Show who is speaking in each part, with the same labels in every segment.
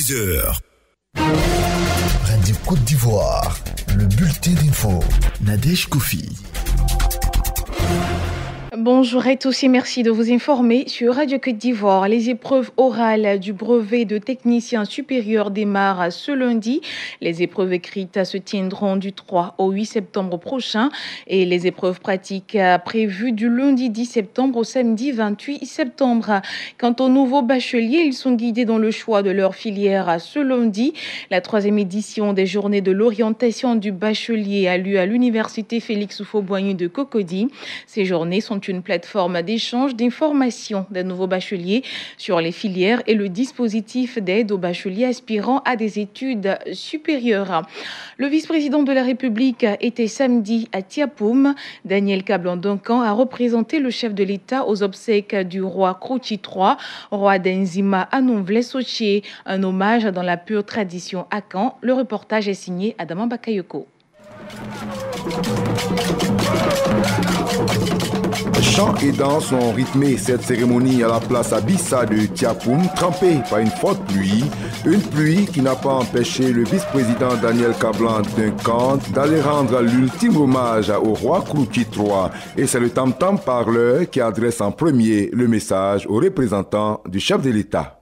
Speaker 1: 10h.
Speaker 2: Radio Côte d'Ivoire, le bulletin d'info. Nadège Kofi.
Speaker 3: Bonjour à tous et merci de vous informer sur Radio Côte d'Ivoire. Les épreuves orales du brevet de technicien supérieur démarrent ce lundi. Les épreuves écrites se tiendront du 3 au 8 septembre prochain et les épreuves pratiques prévues du lundi 10 septembre au samedi 28 septembre. Quant aux nouveaux bacheliers, ils sont guidés dans le choix de leur filière ce lundi. La 3e édition des journées de l'orientation du bachelier a lieu à l'université Félix Houphouët-Boigny de Cocody. Ces journées sont une plateforme d'échange d'informations des nouveaux bacheliers sur les filières et le dispositif d'aide aux bacheliers aspirant à des études supérieures. Le vice-président de la République était samedi à Tiapoum. Daniel Kablan-Duncan a représenté le chef de l'État aux obsèques du roi Krouti III, roi d'Enzima Anonvle-Soché, un hommage dans la pure tradition Akan. Le reportage est signé Adama Bakayoko.
Speaker 4: Chants et danses ont rythmé cette cérémonie à la place Abissa de Tiapoum, trempée par une forte pluie. Une pluie qui n'a pas empêché le vice-président Daniel Kablan-Duncan d'aller rendre l'ultime hommage au roi Krouti III. Et c'est le tam-tam parleur qui adresse en premier le message aux représentants du chef de l'État.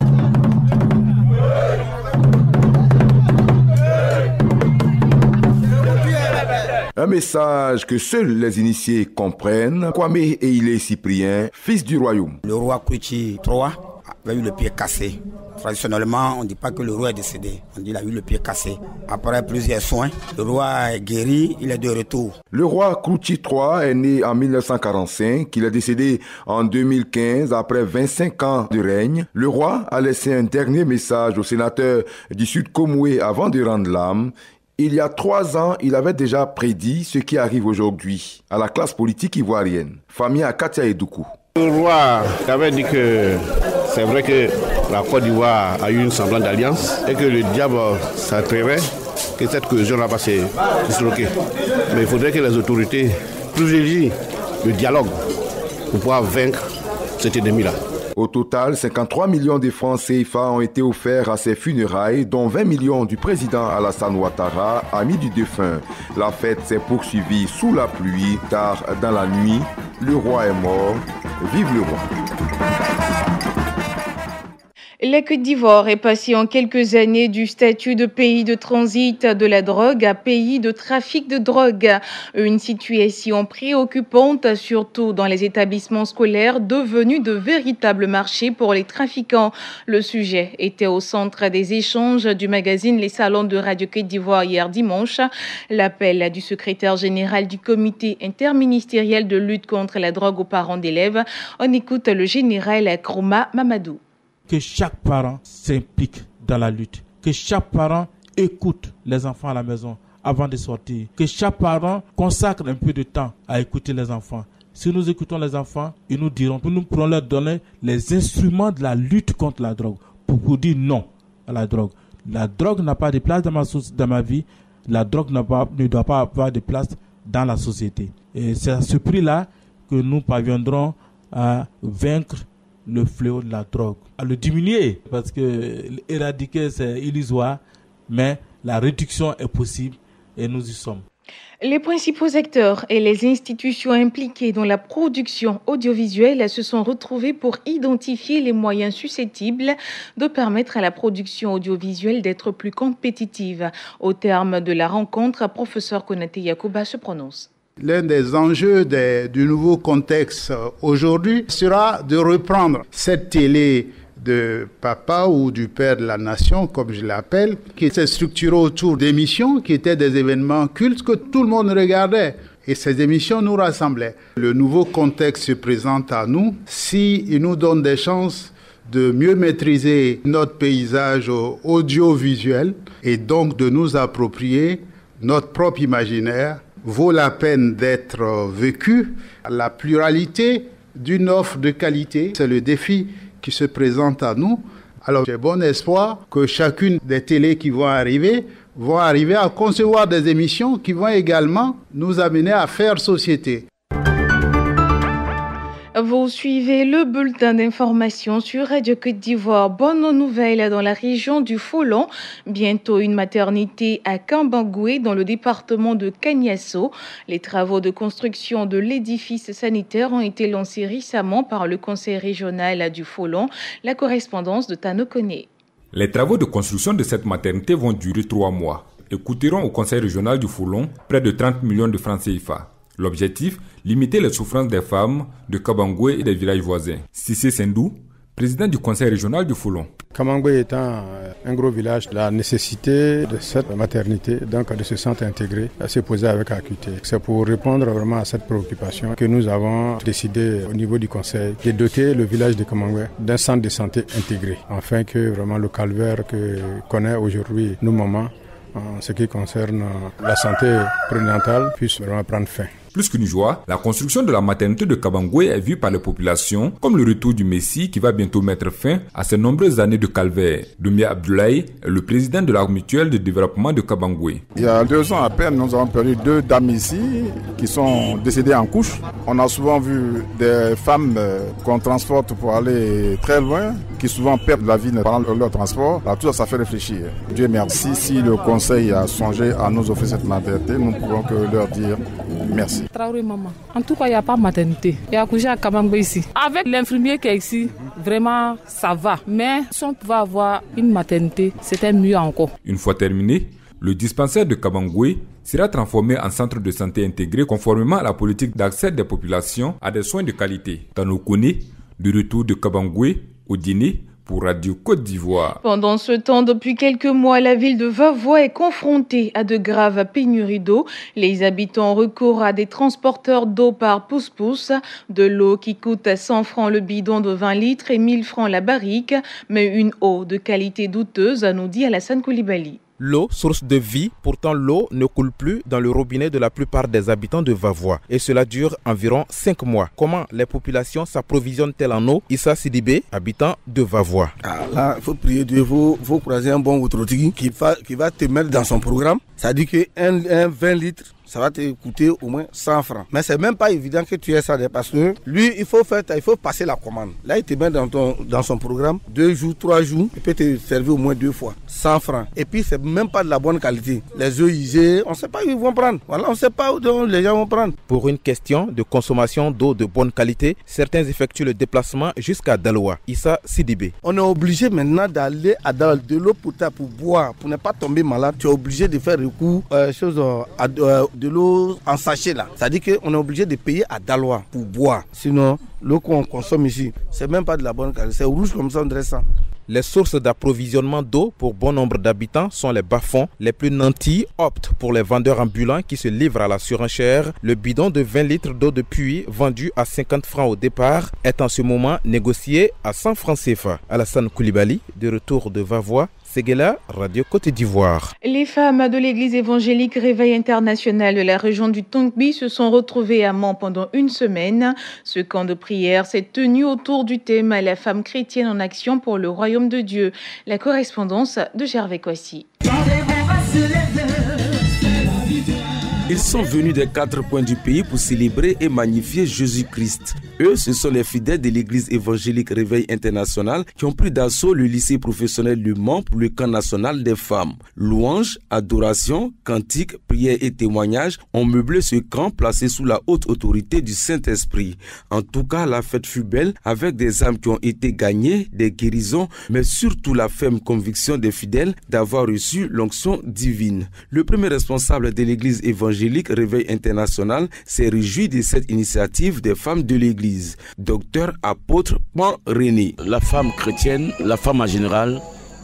Speaker 4: Un message que seuls les initiés comprennent. Kwame Eile Cyprien, fils du royaume.
Speaker 5: Le roi Krouti III avait eu le pied cassé. Traditionnellement, on ne dit pas que le roi est décédé. On dit qu'il a eu le pied cassé. Après plusieurs soins, le roi est guéri, il est de retour.
Speaker 4: Le roi Krouti III est né en 1945. Il est décédé en 2015 après 25 ans de règne. Le roi a laissé un dernier message aux sénateurs du Sud Komoué avant de rendre l'âme. Il y a 3 ans, il avait déjà prédit ce qui arrive aujourd'hui à la classe politique ivoirienne. Famille à Katia Edoukou.
Speaker 6: Le roi avait dit que c'est vrai que la Côte d'Ivoire a eu une semblante d'alliance et que le diable s'attrairait, que cette cohésion va se disloquer. Mais il faudrait que les autorités privilégient le dialogue pour pouvoir vaincre cet ennemi-là.
Speaker 4: Au total, 53 millions de francs CFA ont été offerts à ses funérailles, dont 20 millions du président Alassane Ouattara, ami du défunt. La fête s'est poursuivie sous la pluie, car dans la nuit, le roi est mort. Vive le roi!
Speaker 3: La Côte d'Ivoire est passée en quelques années du statut de pays de transit de la drogue à pays de trafic de drogue. Une situation préoccupante, surtout dans les établissements scolaires, devenus de véritables marchés pour les trafiquants. Le sujet était au centre des échanges du magazine Les Salons de Radio Côte d'Ivoire hier dimanche. L'appel du secrétaire général du comité interministériel de lutte contre la drogue aux parents d'élèves. On écoute le général Krouma Mamadou.
Speaker 7: Que chaque parent s'implique dans la lutte, que chaque parent écoute les enfants à la maison avant de sortir, que chaque parent consacre un peu de temps à écouter les enfants. Si nous écoutons les enfants, ils nous diront, nous pourrons leur donner les instruments de la lutte contre la drogue pour dire non à la drogue. La drogue n'a pas de place dans ma vie, la drogue ne doit pas avoir de place dans la société. Et c'est à ce prix-là que nous parviendrons à vaincre le fléau de la drogue, à le diminuer, parce que éradiquer c'est illusoire, mais la réduction est possible et nous y sommes.
Speaker 3: Les principaux acteurs et les institutions impliquées dans la production audiovisuelle se sont retrouvés pour identifier les moyens susceptibles de permettre à la production audiovisuelle d'être plus compétitive. Au terme de la rencontre, professeur Konaté Yacouba se prononce.
Speaker 8: L'un des enjeux du nouveau contexte aujourd'hui sera de reprendre cette télé de papa ou du père de la nation, comme je l'appelle, qui s'est structurée autour d'émissions qui étaient des événements cultes que tout le monde regardait. Et ces émissions nous rassemblaient. Le nouveau contexte se présente à nous s'il nous donne des chances de mieux maîtriser notre paysage audiovisuel et donc de nous approprier notre propre imaginaire. Vaut la peine d'être vécu. La pluralité d'une offre de qualité, c'est le défi qui se présente à nous. Alors j'ai bon espoir que chacune des télés qui vont arriver à concevoir des émissions qui vont également nous amener à faire société.
Speaker 3: Vous suivez le bulletin d'information sur Radio Côte d'Ivoire. Bonne nouvelle dans la région du Folon. Bientôt une maternité à Kambangoué dans le département de Kagnasso. Les travaux de construction de l'édifice sanitaire ont été lancés récemment par le conseil régional du Folon. La correspondance de Tano Kone.
Speaker 1: Les travaux de construction de cette maternité vont durer 3 mois et coûteront au conseil régional du Folon près de 30 millions de francs CFA. L'objectif, limiter les souffrances des femmes de Kabangoué et des villages voisins. Sissé Sendou, président du conseil régional du Folon.
Speaker 9: Kabangoué étant un gros village, la nécessité de cette maternité, donc de ce centre intégré, s'est posée avec acuité. C'est pour répondre vraiment à cette préoccupation que nous avons décidé au niveau du conseil de doter le village de Kabangoué d'un centre de santé intégré, afin que vraiment le calvaire que connaît aujourd'hui nos mamans en ce qui concerne la santé prénatale puisse vraiment prendre fin.
Speaker 1: Plus qu'une joie, la construction de la maternité de Kabangoué est vue par les populations comme le retour du Messie qui va bientôt mettre fin à ces nombreuses années de calvaire. Doumia Abdoulaye est le président de la mutuelle de développement de Kabangoué.
Speaker 10: Il y a 2 ans à peine, nous avons perdu 2 dames ici qui sont décédées en couche. On a souvent vu des femmes qu'on transporte pour aller très loin, qui souvent perdent la vie pendant leur transport. Alors, tout ça fait réfléchir. Dieu merci, si le conseil a songé à nous offrir cette maternité, nous ne pouvons que leur dire merci.
Speaker 11: Traoré maman. En tout cas, il n'y a pas de maternité. Il y a accouché à Kabangoué ici. Avec l'infirmier qui est ici, vraiment, ça va. Mais si on pouvait avoir une maternité, c'était mieux encore.
Speaker 1: Une fois terminé, le dispensaire de Kabangoué sera transformé en centre de santé intégré conformément à la politique d'accès des populations à des soins de qualité. Tano Kone, du retour de Kabangoué au dîner pour Radio Côte d'Ivoire.
Speaker 3: Pendant ce temps, depuis quelques mois, la ville de Vavois est confrontée à de graves pénuries d'eau. Les habitants recourent à des transporteurs d'eau par pouce-pouce, de l'eau qui coûte 100 francs le bidon de 20 litres et 1000 francs la barrique, mais une eau de qualité douteuse, nous dit Alassane Koulibaly.
Speaker 12: L'eau, source de vie, pourtant l'eau ne coule plus dans le robinet de la plupart des habitants de Vavois. Et cela dure environ 5 mois. Comment les populations s'approvisionnent-elles en eau? Issa Sidibé, habitant de Vavois.
Speaker 13: Là, il faut prier Dieu, il faut croiser un bon outrotigi qui va te mettre dans son programme. Ça dit qu'un 20 litres, ça va te coûter au moins 100 francs. Mais c'est même pas évident que tu aies ça parce que lui, il faut passer la commande. Là, il te met dans son programme 2 jours, 3 jours, il peut te servir au moins 2 fois, 100 francs. Et puis, c'est même pas de la bonne qualité. Les œufs usés, on ne sait pas où ils vont prendre. Voilà, on ne sait pas où les gens vont prendre.
Speaker 12: Pour une question de consommation d'eau de bonne qualité, certains effectuent le déplacement jusqu'à Daloa. Issa Sidibé.
Speaker 13: On est obligé maintenant d'aller à Daloa, de l'eau potable pour boire, pour ne pas tomber malade. Tu es obligé de faire recours de l'eau en sachet là. C'est-à-dire qu'on est obligé de payer à Daloa pour boire. Sinon, l'eau qu'on consomme ici, c'est même pas de la bonne qualité. C'est rouge comme ça, on dirait ça.
Speaker 12: Les sources d'approvisionnement d'eau pour bon nombre d'habitants sont les bas-fonds. Les plus nantis optent pour les vendeurs ambulants qui se livrent à la surenchère. Le bidon de 20 litres d'eau de puits vendu à 50 francs au départ est en ce moment négocié à 100 francs CFA. Alassane Koulibaly, de retour de Vavois, Séguéla, Radio Côte d'Ivoire.
Speaker 3: Les femmes de l'église évangélique Réveil International de la région du Tongbi se sont retrouvées à Mans pendant une semaine. Ce camp de prière s'est tenu autour du thème « La femme chrétienne en action pour le royaume de Dieu ». La correspondance de Gervais Kwasi.
Speaker 14: Ils sont venus des 4 coins du pays pour célébrer et magnifier Jésus-Christ. Eux, ce sont les fidèles de l'église évangélique Réveil International qui ont pris d'assaut le lycée professionnel du Mans pour le camp national des femmes. Louanges, adoration, cantiques, prières et témoignages ont meublé ce camp placé sous la haute autorité du Saint-Esprit. En tout cas, la fête fut belle avec des âmes qui ont été gagnées, des guérisons, mais surtout la ferme conviction des fidèles d'avoir reçu l'onction divine. Le premier responsable de l'église évangélique Réveil International s'est réjoui de cette initiative des femmes de l'église. Docteur apôtre Pan René.
Speaker 15: La femme chrétienne, la femme en général,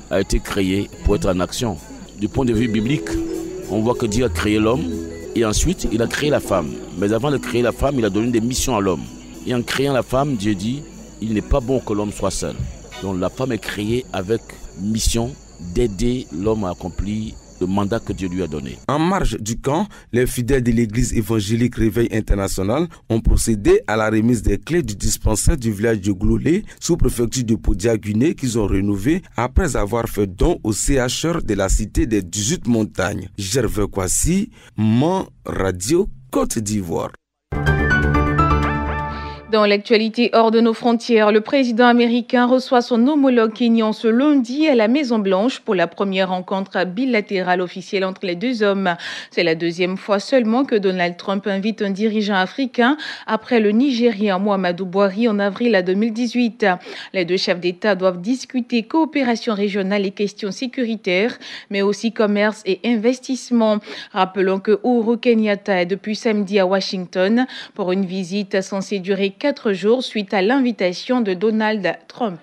Speaker 15: a été créée pour être en action. Du point de vue biblique, on voit que Dieu a créé l'homme et ensuite il a créé la femme. Mais avant de créer la femme, il a donné des missions à l'homme. Et en créant la femme, Dieu dit, il n'est pas bon que l'homme soit seul. Donc la femme est créée avec mission d'aider l'homme à accomplir le mandat que Dieu lui a donné.
Speaker 14: En marge du camp, les fidèles de l'église évangélique Réveil International ont procédé à la remise des clés du dispensaire du village de Gloulé, sous-préfecture de Podia-Guinée, qu'ils ont rénové après avoir fait don au CHR de la cité des 18 montagnes. Gervais Kwasi, Mans, Radio Côte d'Ivoire.
Speaker 3: Dans l'actualité hors de nos frontières, le président américain reçoit son homologue kényan ce lundi à la Maison-Blanche pour la première rencontre bilatérale officielle entre les deux hommes. C'est la deuxième fois seulement que Donald Trump invite un dirigeant africain après le Nigérien Muhammadu Buhari en avril 2018. Les deux chefs d'État doivent discuter coopération régionale et questions sécuritaires, mais aussi commerce et investissement. Rappelons que Uhuru Kenyatta est depuis samedi à Washington pour une visite censée durer 4 jours suite à l'invitation de Donald Trump.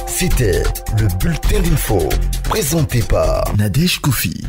Speaker 2: C'était le bulletin d'info présenté par Nadège Koufi.